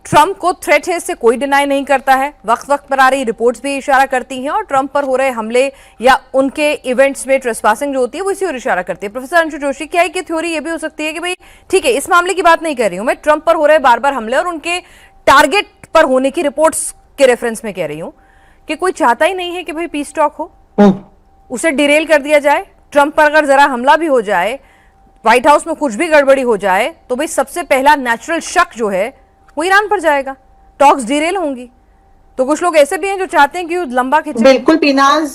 Trump को threat है, इससे कोई डिनाई नहीं करता है। वक्त वक्त पर आ रही रिपोर्ट्स भी इशारा करती हैं और ट्रंप पर हो रहे हमले या उनके इवेंट्स में ट्रेसपासिंग जो होती है वो इसी ओर इशारा करती है। प्रोफेसर अंशु जोशी, क्या एक थ्योरी ये भी हो सकती है कि भाई ठीक है, इस मामले की बात नहीं कर रही हूं मैं, ट्रंप पर हो रहे बार बार हमले और उनके टारगेट पर होने की रिपोर्ट्स के रेफरेंस में कह रही हूं कि कोई चाहता ही नहीं है कि भाई पीस टॉक हो, उसे डिरेल कर दिया जाए। ट्रंप पर अगर जरा हमला भी हो जाए, व्हाइट हाउस में कुछ भी गड़बड़ी हो जाए, तो भाई सबसे पहला नेचुरल शक जो है वो ईरान पर जाएगा, टॉक्स डिरेल होंगी। तो कुछ लोग ऐसे भी हैं जो चाहते हैं कि लंबा खिंचे। बिल्कुल पीनाज,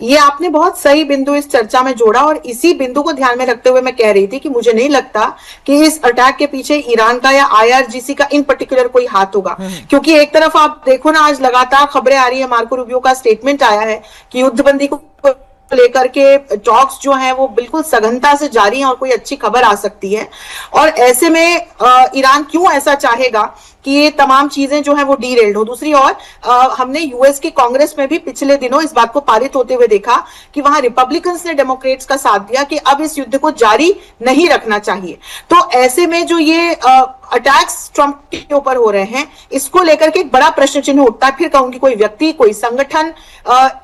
ये आपने बहुत सही बिंदु इस चर्चा में जोड़ा और इसी बिंदु को ध्यान में रखते हुए मैं कह रही थी कि मुझे नहीं लगता कि इस अटैक के पीछे ईरान का या आईआरजीसी का इन पर्टिकुलर कोई हाथ होगा। क्योंकि एक तरफ आप देखो ना, आज लगातार खबरें आ रही है, मार्को रूबियो का स्टेटमेंट आया है कि युद्धबंदी को लेकर के टॉक्स जो हैं वो बिल्कुल सघनता से जारी हैं और कोई अच्छी खबर आ सकती है। और ऐसे में ईरान क्यों ऐसा चाहेगा कि ये तमाम चीजें जो है वो डीरेल्ड हो। दूसरी ओर हमने यूएस की कांग्रेस में भी पिछले दिनों इस बात को पारित होते हुए देखा कि वहां रिपब्लिकन्स ने डेमोक्रेट्स का साथ दिया कि अब इस युद्ध को जारी नहीं रखना चाहिए। तो ऐसे में जो ये अटैक्स ट्रंप के ऊपर हो रहे हैं, इसको लेकर के एक बड़ा प्रश्न चिन्ह उठता है। फिर कहूंगी कोई व्यक्ति, कोई संगठन,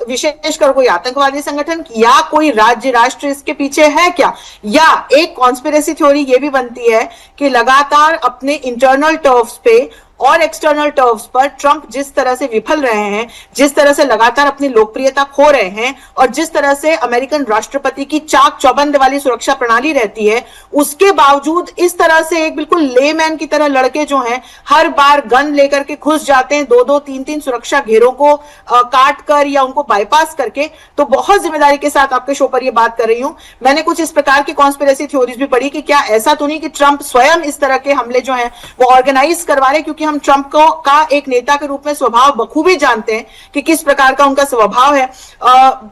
विशेषकर कोई आतंकवादी संगठन या कोई राज्य राष्ट्र इसके पीछे है क्या? या एक कॉन्स्पिरेसी थ्योरी ये भी बनती है कि लगातार अपने इंटरनल टर्फ्स पे और एक्सटर्नल टर्व्स पर ट्रंप जिस तरह से विफल रहे हैं, जिस तरह से लगातार अपनी लोकप्रियता खो रहे हैं और जिस तरह से अमेरिकन राष्ट्रपति की चाक चौबंद वाली सुरक्षा प्रणाली रहती है, उसके बावजूद इस तरह से एक बिल्कुल लेमैन की तरह लड़के जो हैं हर बार गन लेकर के घुस जाते हैं, 2-2, 3-3 सुरक्षा घेरों को काट कर या उनको बाईपास करके। तो बहुत जिम्मेदारी के साथ आपके शो पर यह बात कर रही हूं। मैंने कुछ इस प्रकार की कॉन्स्पिरेसी थ्योरीज भी पढ़ी कि क्या ऐसा तो नहीं कि ट्रंप स्वयं इस तरह के हमले जो हैं वो ऑर्गेनाइज करवा रहे, क्योंकि हम ट्रंप को का एक नेता के रूप में स्वभाव बखूबी जानते हैं कि किस प्रकार का उनका स्वभाव है।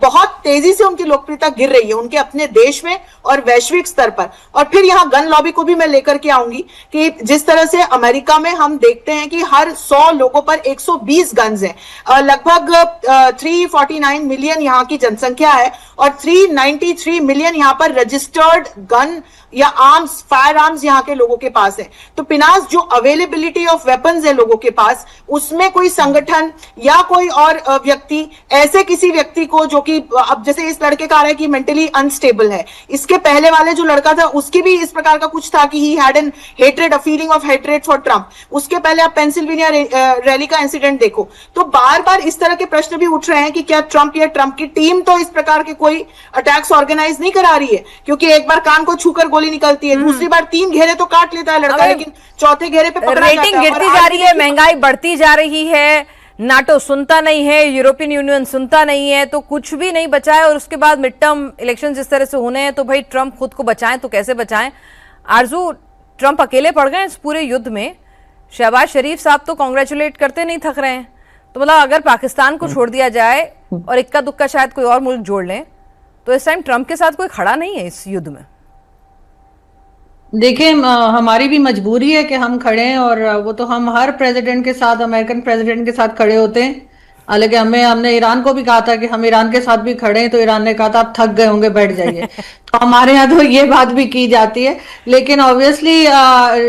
बहुत तेजी से उनकी लोकप्रियता गिर रही है उनके अपने देश में और वैश्विक स्तर पर। और फिर यहां गन लॉबी को भी मैं लेकर के आऊंगी कि जिस तरह से अमेरिका में हम देखते हैं कि हर 100 लोगों पर 120 गन्स हैं। लगभग 349 मिलियन यहां की जनसंख्या है और 393 मिलियन यहां पर रजिस्टर्ड गन या आर्म्स, फायर आर्म्स यहां के लोगों के पास है। तो पिनास, जो अवेलेबिलिटी ऑफ वेपन्स है लोगों के पास, उसमें कोई संगठन या कोई और व्यक्ति, ऐसे किसी व्यक्ति को जो कि अब जैसे इस लड़के का आ रहा है कि मेंटली अनस्टेबल है, इसके पहले वाले जो लड़का था उसकी भी इस प्रकार का कुछ था कि he had an hatred, a feeling of hatred for Trump. उसके पहले आप पेंसिल्वेनिया रैली का इंसिडेंट देखो। तो बार बार इस तरह के प्रश्न भी उठ रहे हैं कि क्या ट्रंप या ट्रंप की टीम तो इस प्रकार के कोई अटैक्स ऑर्गेनाइज नहीं करा रही है, क्योंकि एक बार कान को छूकर गोली निकलती है, दूसरी बार 3 घेरे तो काट लेता है लड़का, लेकिन चौथे घेरे पे पकड़ा जाता है। रेटिंग गिरती जा रही है, महंगाई बढ़ती जा रही है, नाटो सुनता नहीं है, यूरोपियन यूनियन सुनता नहीं है, तो कुछ भी नहीं बचा है। और उसके बाद मिड टर्म इलेक्शन जिस तरह से होने हैं, तो भाई ट्रंप खुद को बचाएं तो कैसे बचाएं? आरजू, ट्रंप अकेले पड़ गए इस पूरे युद्ध में। शहबाज शरीफ साहब तो कांग्रेचुलेट करते नहीं थक रहे हैं। तो मतलब अगर पाकिस्तान को छोड़ दिया जाए और इक्का दुक्का शायद कोई और मुल्क जोड़ लें, तो इस टाइम ट्रंप के साथ कोई खड़ा नहीं है इस युद्ध में। देखिए, हमारी भी मजबूरी है कि हम खड़े हैं और वो तो हम हर प्रेसिडेंट के साथ, अमेरिकन प्रेसिडेंट के साथ खड़े होते हैं। हालांकि हमने ईरान को भी कहा था कि हम ईरान के साथ भी खड़े हैं, तो ईरान ने कहा था आप थक गए होंगे, बैठ जाइए। तो हमारे यहाँ तो ये बात भी की जाती है। लेकिन ऑब्वियसली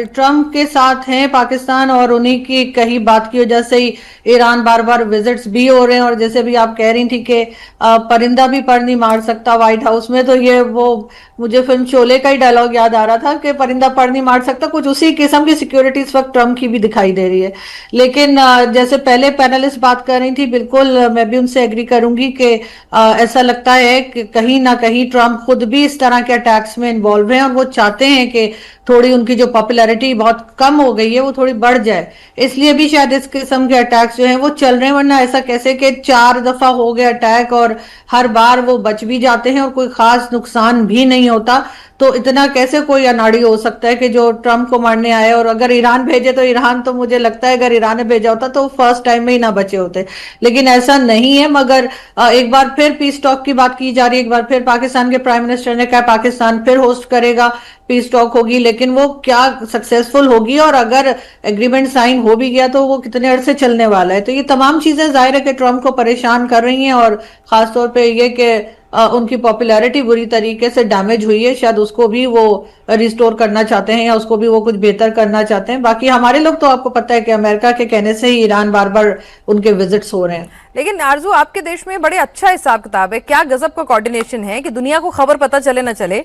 ट्रंप के साथ हैं पाकिस्तान और उन्हीं की कही बात की वजह से ही ईरान बार बार विजिट्स भी हो रहे हैं। और जैसे भी आप कह रही थी कि परिंदा भी पर नहीं मार सकता व्हाइट हाउस में, तो ये वो मुझे फिल्म शोले का ही डायलॉग याद आ रहा था कि परिंदा पर नहीं मार सकता। कुछ उसी किस्म की सिक्योरिटी इस वक्त ट्रंप की भी दिखाई दे रही है। लेकिन जैसे पहले पैनलिस्ट बात कर रही थी, बिल्कुल मैं भी उनसे एग्री करूंगी कि ऐसा लगता है कि कहीं ना कहीं ट्रंप खुद भी इस तरह के अटैक्स में इन्वॉल्व हैं और वो चाहते हैं कि थोड़ी उनकी जो पॉपुलैरिटी बहुत कम हो गई है वो थोड़ी बढ़ जाए। इसलिए भी शायद इस किस्म के अटैक्स जो हैं वो चल रहे हैं। वरना ऐसा कैसे कि 4 दफा हो गए अटैक और हर बार वो बच भी जाते हैं और कोई खास नुकसान भी नहीं होता, तो इतना कैसे कोई अनाड़ी हो सकता है कि जो ट्रंप को मारने आए? और अगर ईरान भेजे तो ईरान, तो मुझे लगता है अगर ईरान ने भेजा होता तो फर्स्ट टाइम में ही ना बचे होते। लेकिन ऐसा नहीं है। मगर एक बार फिर पीस टॉक की बात की जा रही है। एक बार फिर पाकिस्तान के प्राइम मिनिस्टर ने कहा पाकिस्तान फिर होस्ट करेगा, पीस टॉक होगी। लेकिन वो क्या सक्सेसफुल होगी, और अगर एग्रीमेंट साइन हो भी गया तो वो कितने अरसे चलने वाला है। तो ये तमाम चीजें जाहिर है कि ट्रम्प को परेशान कर रही हैं, और खासतौर पे ये कि उनकी पॉपुलैरिटी बुरी तरीके से डैमेज हुई है, शायद उसको भी वो रिस्टोर करना चाहते हैं या उसको भी वो कुछ बेहतर करना चाहते हैं। बाकी हमारे लोग तो आपको पता है कि अमेरिका के कहने से ही ईरान बार बार उनके विजिट्स हो रहे हैं। लेकिन आरजू, आपके देश में बड़े अच्छा हिसाब किताब है, क्या गजब का कोऑर्डिनेशन है कि दुनिया को खबर पता चले ना चले,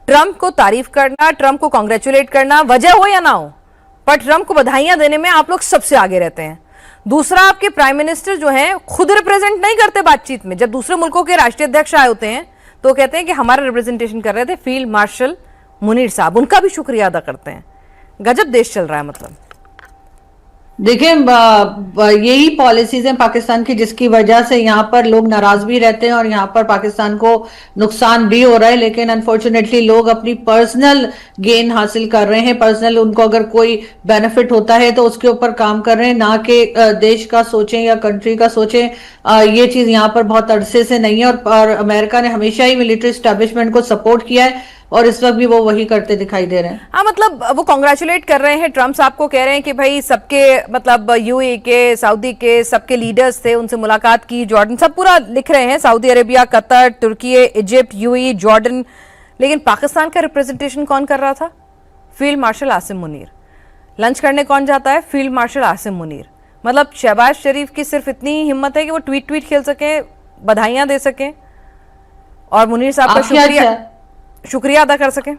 ट्रम्प को तारीफ करना, ट्रम्प को कांग्रेचुलेट करना, वजह हो या ना हो, पर ट्रम्प को बधाइयां देने में आप लोग सबसे आगे रहते हैं। दूसरा, आपके प्राइम मिनिस्टर जो हैं खुद रिप्रेजेंट नहीं करते बातचीत में। जब दूसरे मुल्कों के राष्ट्रीय अध्यक्ष आए होते हैं तो कहते हैं कि हमारा रिप्रेजेंटेशन कर रहे थे फील्ड मार्शल मुनीर साहब, उनका भी शुक्रिया अदा करते हैं। गजब देश चल रहा है। मतलब देखिए, यही पॉलिसीज हैं पाकिस्तान की जिसकी वजह से यहाँ पर लोग नाराज भी रहते हैं और यहाँ पर पाकिस्तान को नुकसान भी हो रहा है। लेकिन अनफॉर्चुनेटली लोग अपनी पर्सनल गेन हासिल कर रहे हैं, पर्सनल उनको अगर कोई बेनिफिट होता है तो उसके ऊपर काम कर रहे हैं, ना कि देश का सोचें या कंट्री का सोचें। ये चीज यहाँ पर बहुत अरसे से नहीं है, और अमेरिका ने हमेशा ही मिलिट्री एस्टेब्लिशमेंट को सपोर्ट किया है और इस वक्त भी वो वही करते दिखाई दे रहे हैं। हाँ, मतलब वो कांग्रेचुलेट कर रहे हैं, ट्रम्प साहब को कह रहे हैं कि भाई सबके, मतलब यूएई के, सऊदी के सबके लीडर्स थे, उनसे मुलाकात की, जॉर्डन, सब पूरा लिख रहे हैं, सऊदी अरेबिया, कतर, तुर्की, इजिप्ट, यूएई, जॉर्डन। लेकिन पाकिस्तान का रिप्रेजेंटेशन कौन कर रहा था? Field marshal Asim Munir. Lunch करने कौन जाता है? Field marshal Asim Munir. मतलब शहबाज शरीफ की सिर्फ इतनी ही हिम्मत है कि वो ट्वीट खेल सकें, बधाइयां दे सकें और मुनीर साहब का शुक्रिया अदा कर सकें।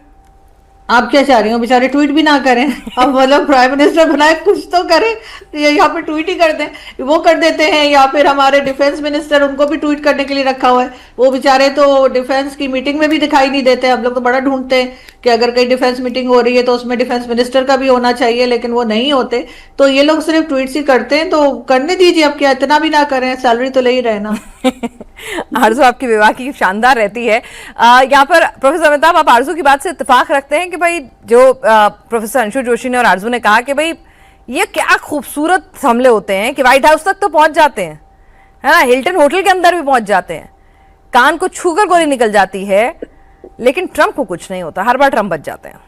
आप क्या चाह रही हो? बेचारे ट्वीट भी ना करें, अब मतलब प्राइम मिनिस्टर बनाए कुछ तो करें, यहाँ पे ट्वीट ही कर दें, वो कर देते हैं। या फिर हमारे डिफेंस मिनिस्टर, उनको भी ट्वीट करने के लिए रखा हुआ है, वो बेचारे तो डिफेंस की मीटिंग में भी दिखाई नहीं देते। हम लोग तो बड़ा ढूंढते हैं कि अगर कहीं डिफेंस मीटिंग हो रही है तो उसमें डिफेंस मिनिस्टर का भी होना चाहिए, लेकिन वो नहीं होते। तो ये लोग सिर्फ ट्वीट्स ही करते हैं, तो करने दीजिए, अब क्या इतना भी ना करें, सैलरी तो ले ही रहे ना। आरजू, आपकी विवाह की शानदार रहती है। यहाँ पर प्रोफेसर अमिताभ, आप आरजू की बात से इत्तेफाक रखते हैं कि भाई जो प्रोफेसर अंशु जोशी ने और आरजू ने कहा कि भाई ये क्या खूबसूरत हमले होते हैं कि व्हाइट हाउस तक तो पहुंच जाते हैं, है ना, हिल्टन होटल के अंदर भी पहुंच जाते हैं, कान को छूकर गोली निकल जाती है, लेकिन ट्रंप को कुछ नहीं होता, हर बार ट्रंप बच जाते हैं।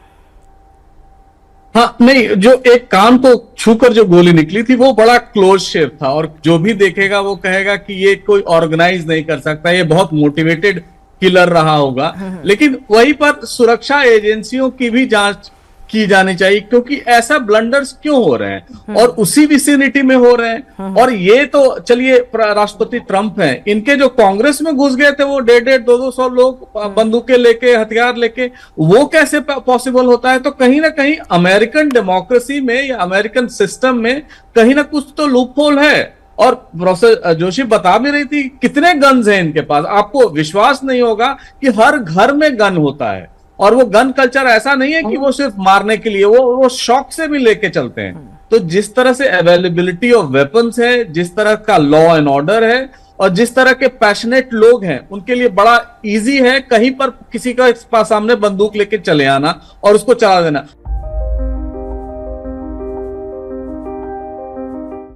हाँ, नहीं, जो एक कान को छूकर जो गोली निकली थी वो बड़ा क्लोज शेप था, और जो भी देखेगा वो कहेगा कि ये कोई ऑर्गेनाइज नहीं कर सकता, ये बहुत मोटिवेटेड किलर रहा होगा। लेकिन वहीं पर सुरक्षा एजेंसियों की भी जांच की जानी चाहिए, क्योंकि ऐसा ब्लंडर्स क्यों हो रहे हैं और उसी विसिनिटी में हो रहे हैं। और ये तो चलिए राष्ट्रपति ट्रंप हैं, इनके जो कांग्रेस में घुस गए थे वो 150-200 लोग बंदूकें लेके, हथियार लेके, वो कैसे पॉसिबल होता है? तो कहीं ना कहीं अमेरिकन डेमोक्रेसी में या अमेरिकन सिस्टम में कहीं ना कुछ तो लूपहोल है। और प्रोफेसर जोशी बता भी रही थी कितने गन्स हैं इनके पास। आपको विश्वास नहीं होगा कि हर घर में गन होता है, और वो गन कल्चर ऐसा नहीं है कि वो सिर्फ मारने के लिए, वो शौक से भी लेके चलते हैं। तो जिस तरह से अवेलेबिलिटी ऑफ वेपन्स है, जिस तरह का लॉ एंड ऑर्डर है, और जिस तरह के पैशनेट लोग हैं, उनके लिए बड़ा इजी है कहीं पर किसी का सामने बंदूक लेके चले आना और उसको चला देना।